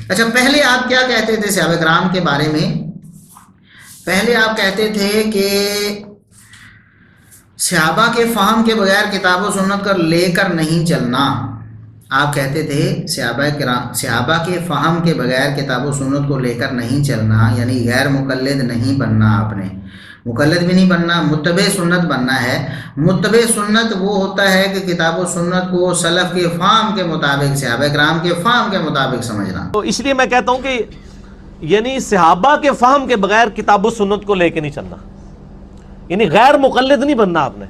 اچھا، پہلے آپ کیا کہتے تھے صحابہ کرام کے بارے میں؟ پہلے آپ کہتے تھے کہ صحابہ کے فہم کے بغیر کتاب و سنت کو لے کر نہیں چلنا. آپ کہتے تھے صحابہ کے فہم کے بغیر کتاب و سنت کو لے کر نہیں چلنا، یعنی غیر مقلد نہیں بننا. آپ نے مقلد بھی نہیں بننا، متبع سنت بننا ہے. متبع سنت وہ ہوتا ہے کہ کتاب و سنت کو سلف کے فہم کے مطابق، صحابہ کرام کے فہم کے مطابق سمجھنا. تو اس لیے میں کہتا ہوں کہ یعنی صحابہ کے فہم کے بغیر کتاب و سنت کو لے کے نہیں چلنا، یعنی غیر مقلد نہیں بننا. آپ نے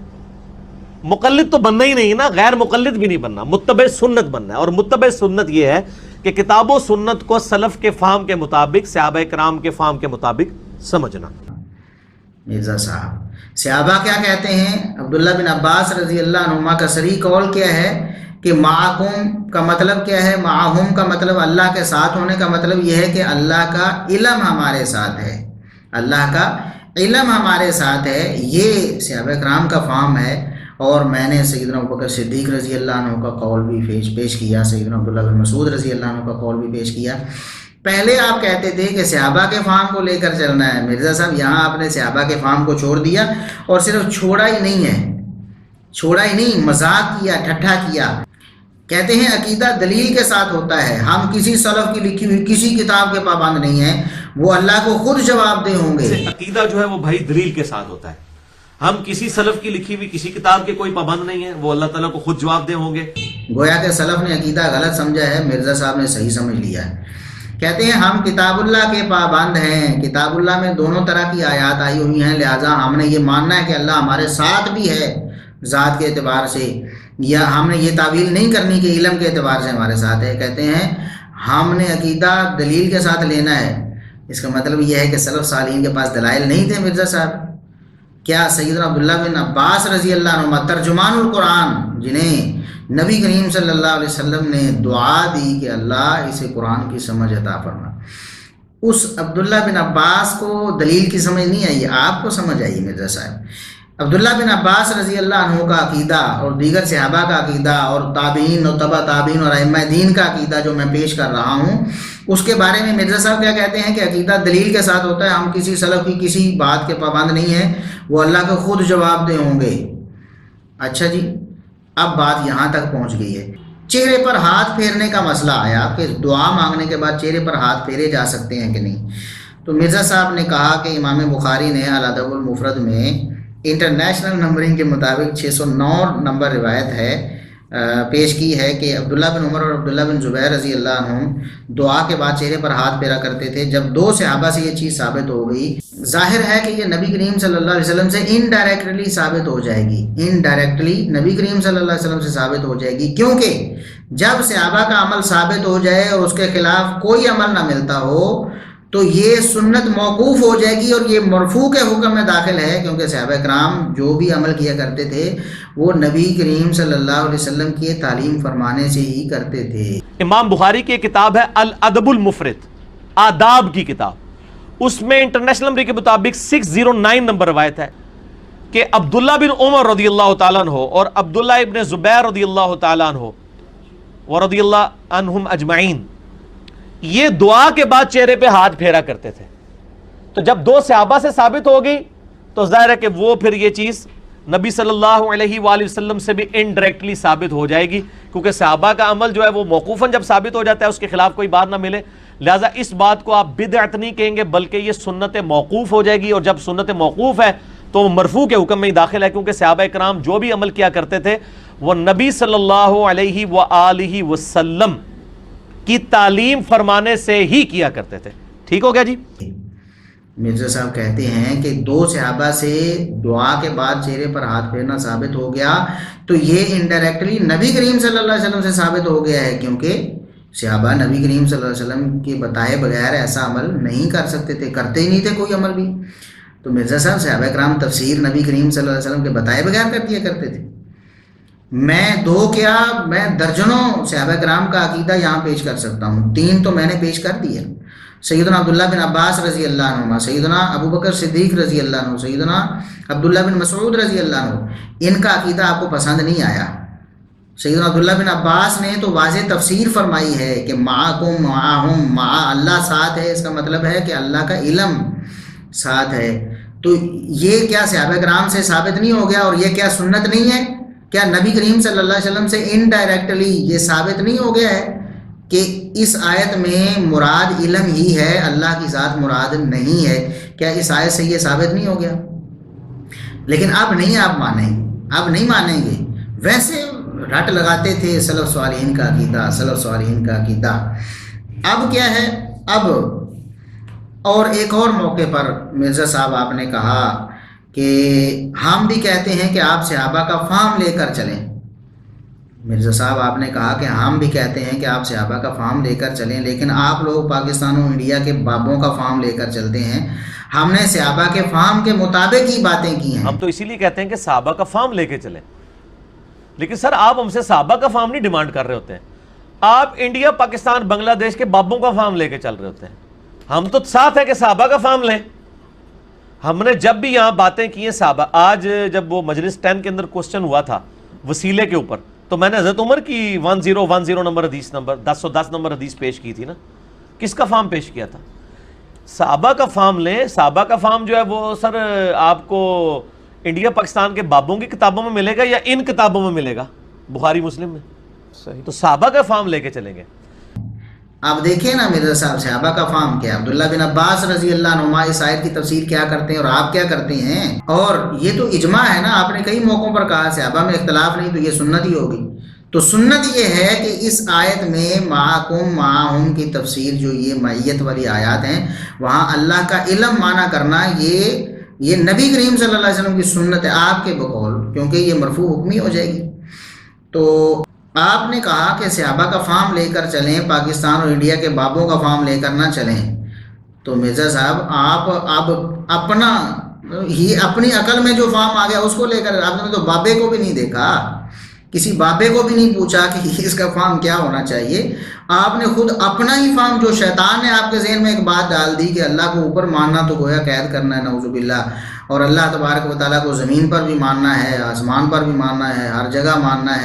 مقلد تو بننا ہی نہیں نا، غیر مقلد بھی نہیں بننا، متبع سنت بننا ہے. اور متبع سنت یہ ہے کہ کتاب و سنت کو سلف کے فہم کے مطابق، صحابہ کرام کے فہم کے مطابق سمجھنا. مرزا صاحب، صحابہ کیا کہتے ہیں؟ عبداللہ بن عباس رضی اللہ عنہما کا صریح قول کیا ہے کہ معکم کا مطلب کیا ہے؟ معہم کا مطلب اللہ کے ساتھ ہونے کا مطلب یہ ہے کہ اللہ کا علم ہمارے ساتھ ہے، اللہ کا علم ہمارے ساتھ ہے. یہ صحابہ کرام کا فہم ہے. اور میں نے سیدنا ابوبکر صدیق رضی اللہ عنہ کا قول بھی پیش کیا، سیدنا عبداللہ بن مسعود رضی اللہ عنہ کا قول بھی پیش کیا. پہلے آپ کہتے تھے کہ صحابہ کے فہم کو لے کر چلنا ہے. مرزا صاحب، یہاں آپ نے صحابہ کے فہم کو چھوڑ دیا، اور صرف چھوڑا ہی نہیں ہے، چھوڑا ہی نہیں، مذاق کیا، ٹھٹھا کیا. کہتے ہیں عقیدہ دلیل کے ساتھ ہوتا ہے، ہم کسی سلف کی لکھی ہوئی کسی کتاب کے پابند نہیں ہیں، وہ اللہ کو خود جواب دہ ہوں گے. عقیدہ جو ہے وہ بھائی دلیل کے ساتھ ہوتا ہے. ہم کسی سلف کی لکھی ہوئی کسی کتاب کے کوئی پابند نہیں ہیں، وہ اللہ تعالیٰ کو خود جواب دہ ہوں گے. گویا کہ سلف نے عقیدہ غلط سمجھا ہے، مرزا صاحب نے صحیح سمجھ لیا ہے. کہتے ہیں ہم کتاب اللہ کے پابند ہیں، کتاب اللہ میں دونوں طرح کی آیات آئی ہوئی ہیں، لہٰذا ہم نے یہ ماننا ہے کہ اللہ ہمارے ساتھ بھی ہے ذات کے اعتبار سے، یا ہم نے یہ تعویل نہیں کرنی کہ علم کے اعتبار سے ہمارے ساتھ ہے. کہتے ہیں ہم نے عقیدہ دلیل کے ساتھ لینا ہے. اس کا مطلب یہ ہے کہ سلف صالحین کے پاس دلائل نہیں تھے. مرزا صاحب، کیا سیدنا عبداللہ بن عباس رضی اللہ عنہ ترجمان القرآن، جنہیں نبی کریم صلی اللہ علیہ وسلم نے دعا دی کہ اللہ اسے قرآن کی سمجھ عطا فرما، اس عبداللہ بن عباس کو دلیل کی سمجھ نہیں آئی، آپ کو سمجھ آئی؟ مرزا صاحب، عبداللہ بن عباس رضی اللہ عنہ کا عقیدہ اور دیگر صحابہ کا عقیدہ اور تابعین اور تبع تابعین اور ائمہ دین کا عقیدہ جو میں پیش کر رہا ہوں، اس کے بارے میں مرزا صاحب کیا کہتے ہیں کہ عقیدہ دلیل کے ساتھ ہوتا ہے، ہم کسی سلف کی کسی بات کے پابند نہیں ہیں، وہ اللہ کو خود جواب دہ ہوں گے. اچھا جی، اب بات یہاں تک پہنچ گئی ہے. چہرے پر ہاتھ پھیرنے کا مسئلہ آیا کہ دعا مانگنے کے بعد چہرے پر ہاتھ پھیرے جا سکتے ہیں کہ نہیں. تو مرزا صاحب نے کہا کہ امام بخاری نے الادب المفرد میں انٹرنیشنل نمبرنگ کے مطابق 609 نمبر روایت ہے پیش کی ہے کہ عبداللہ بن عمر اور عبداللہ بن زبیر رضی اللہ عنہم دعا کے بعد چہرے پر ہاتھ پھیرا کرتے تھے. جب دو صحابہ سے یہ چیز ثابت ہو گئی، ظاہر ہے کہ یہ نبی کریم صلی اللہ علیہ وسلم سے انڈائریکٹلی ثابت ہو جائے گی، انڈائریکٹلی نبی کریم صلی اللہ علیہ وسلم سے ثابت ہو جائے گی. کیونکہ جب صحابہ کا عمل ثابت ہو جائے اور اس کے خلاف کوئی عمل نہ ملتا ہو تو یہ سنت موقوف ہو جائے گی اور یہ مرفوع کے حکم میں داخل ہے، کیونکہ صحابہ کرام جو بھی عمل کیا کرتے تھے وہ نبی کریم صلی اللہ علیہ وسلم کی تعلیم فرمانے سے ہی کرتے تھے. امام بخاری کی کتاب ہے الادب المفرد، آداب کی کتاب، اس میں انٹرنیشنل نمبر کے مطابق 609 نمبر روایت ہے کہ عبداللہ بن عمر رضی اللہ تعالیٰ عنہ اور عبداللہ ابن زبیر رضی اللہ تعالیٰ عنہ ورضی اللہ عنہم اجمعین یہ دعا کے بعد چہرے پہ ہاتھ پھیرا کرتے تھے. تو جب دو صحابہ سے ثابت ہو گئی تو ظاہر ہے کہ وہ پھر یہ چیز نبی صلی اللہ علیہ وآلہ وسلم سے بھی انڈائریکٹلی ثابت ہو جائے گی، کیونکہ صحابہ کا عمل جو ہے وہ موقوفاً جب ثابت ہو جاتا ہے اس کے خلاف کوئی بات نہ ملے، لہٰذا اس بات کو آپ بدعت نہیں کہیں گے بلکہ یہ سنت موقوف ہو جائے گی. اور جب سنت موقوف ہے تو وہ مرفوع کے حکم میں ہی داخل ہے، کیونکہ صحابہ کرام جو بھی عمل کیا کرتے تھے وہ نبی صلی اللہ علیہ وآلہ وسلم کی تعلیم فرمانے سے ہی کیا کرتے تھے. ٹھیک ہو گیا جی؟ مرزا صاحب کہتے ہیں کہ دو صحابہ سے دعا کے بعد چہرے پر ہاتھ پھیرنا ثابت ہو گیا تو یہ انڈائریکٹلی نبی کریم صلی اللہ علیہ وسلم سے ثابت ہو گیا ہے، کیونکہ صحابہ نبی کریم صلی اللہ علیہ وسلم کے بتائے بغیر ایسا عمل نہیں کر سکتے تھے، کرتے ہی نہیں تھے کوئی عمل بھی. تو مرزا صاحب صحابہ کرام تفسیر نبی کریم صلی اللہ علیہ وسلم کے بتائے بغیر کر دیا کرتے تھے. میں دو کیا میں درجنوں صحابہ کرام کا عقیدہ یہاں پیش کر سکتا ہوں، 3 تو میں نے پیش کر دیا. سیدنا عبداللہ بن عباس رضی اللہ عنہ، سیدنا ابوبکر صدیق رضی اللہ عنہ، سیدنا عبداللہ بن مسعود رضی اللہ عنہ، ان کا عقیدہ آپ کو پسند نہیں آیا، سیدنا عبداللہ بن عباس نے تو واضح تفسیر فرمائی ہے کہ معکم معہم، مع اللہ ساتھ ہے، اس کا مطلب ہے کہ اللہ کا علم ساتھ ہے۔ تو یہ کیا صحابہ کرام سے ثابت نہیں ہو گیا، اور یہ کیا سنت نہیں ہے؟ کیا نبی کریم صلی اللہ علیہ وسلم سے انڈائریکٹلی یہ ثابت نہیں ہو گیا ہے کہ اس آیت میں مراد علم ہی ہے، اللہ کی ذات مراد نہیں ہے؟ کیا اس آیت سے یہ ثابت نہیں ہو گیا؟ لیکن اب نہیں، آپ مانیں گے، اب نہیں مانیں گے۔ ویسے رٹ لگاتے تھے سلف صالحین کا عقیدہ، سلف صالحین کا عقیدہ۔ اب کیا ہے، اب اور ایک اور موقع پر مرزا صاحب آپ نے کہا کہ ہم بھی کہتے ہیں کہ آپ صحابہ کا فارم لے کر چلیں۔ مرزا صاحب آپ نے کہا کہ ہم بھی کہتے ہیں کہ آپ صحابہ کا فارم لے کر چلیں، لیکن آپ لوگ پاکستان و انڈیا کے بابوں کا فارم لے کر چلتے ہیں۔ ہم نے صحابہ کے فارم کے مطابق ہی باتیں کی ہیں۔ ہم تو اسی لیے کہتے ہیں کہ صحابہ کا فارم لے کے چلیں، لیکن سر آپ ہم سے صحابہ کا فارم نہیں ڈیمانڈ کر رہے ہوتے ہیں، آپ انڈیا، پاکستان، بنگلہ دیش کے بابوں کا فارم لے کے چل رہے ہوتے ہیں۔ ہم تو ساتھ ہے کہ صحابہ کا فارم لیں۔ ہم نے جب بھی یہاں باتیں کی ہیں صحابہ، آج جب وہ مجلس 10 کے اندر کوسچن ہوا تھا وسیلے کے اوپر، تو میں نے حضرت عمر کی 1010 نمبر حدیث، نمبر 1010 نمبر حدیث پیش کی تھی نا۔ کس کا فارم پیش کیا تھا؟ صحابہ کا فارم لیں۔ صحابہ کا فارم جو ہے وہ سر آپ کو انڈیا پاکستان کے بابوں کی کتابوں میں ملے گا یا ان کتابوں میں ملے گا؟ بخاری مسلم میں۔ صحیح، تو صحابہ کا فارم لے کے چلیں گے۔ آپ دیکھیں نا مرزا صاحب، صحابہ کا فارم کیا؟ عبداللہ بن عباس رضی اللہ عنہما اس آیت کی تفسیر کیا کرتے ہیں اور آپ کیا کرتے ہیں؟ اور یہ تو اجماع ہے نا، آپ نے کئی موقعوں پر کہا صحابہ میں اختلاف نہیں، تو یہ سنت ہی ہوگی۔ تو سنت یہ ہے کہ اس آیت میں معکم معہم کی تفسیر، جو یہ معیت والی آیات ہیں، وہاں اللہ کا علم مانا کرنا، یہ نبی کریم صلی اللہ علیہ وسلم کی سنت ہے آپ کے بقول، کیونکہ یہ مرفوع حکمی ہو جائے گی۔ تو آپ نے کہا کہ صحابہ کا فارم لے کر چلیں، پاکستان اور انڈیا کے بابوں کا فارم لے کر نہ چلیں۔ تو مرزا صاحب آپ اب اپنی عقل میں جو فارم آ گیا اس کو لے کر، آپ نے تو بابے کو بھی نہیں دیکھا، کسی بابے کو بھی نہیں پوچھا کہ اس کا فارم کیا ہونا چاہیے۔ آپ نے خود اپنا ہی فارم، جو شیطان نے آپ کے ذہن میں ایک بات ڈال دی کہ اللہ کو اوپر ماننا تو گویا قید کرنا ہے، نعوذ باللہ، اور اللہ تبارک و تعالیٰ کو زمین پر بھی ماننا ہے، آسمان پر بھی ماننا ہے، ہر جگہ ماننا ہے۔